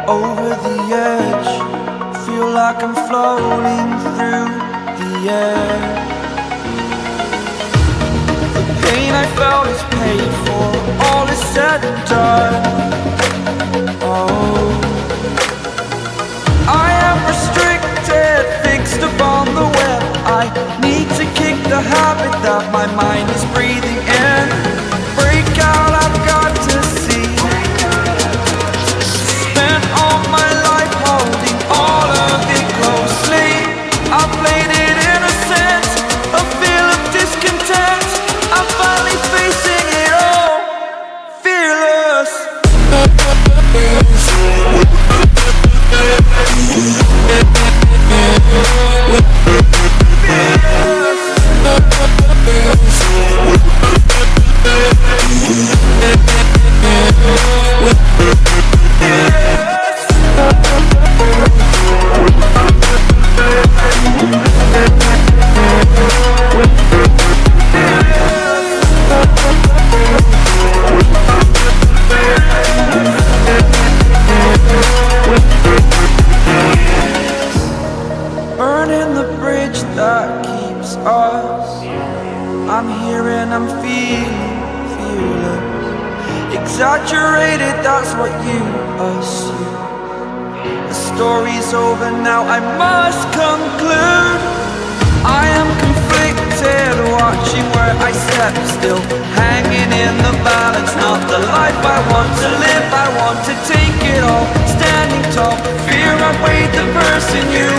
over the edge. Feel like I'm floating through the air. The pain I felt is paid for, all is said and done. Oh, I am restricted, fixed upon the web. I need to kick the habit that my mind is breathing in. Break out, I've got to see. Spent all my life holding all of it closely. I played it innocent, a feel of discontent. I'm finally facing it all, fearless. Burning the bridge that keeps us. I'm here and I'm feeling fearless. Exaggerated, that's what you assume. The story's over now, I must conclude. I am conflicted, watching where I step still, hanging in the balance. Not the life I want to live, I want to take it all. Standing tall, fear I weighed the person you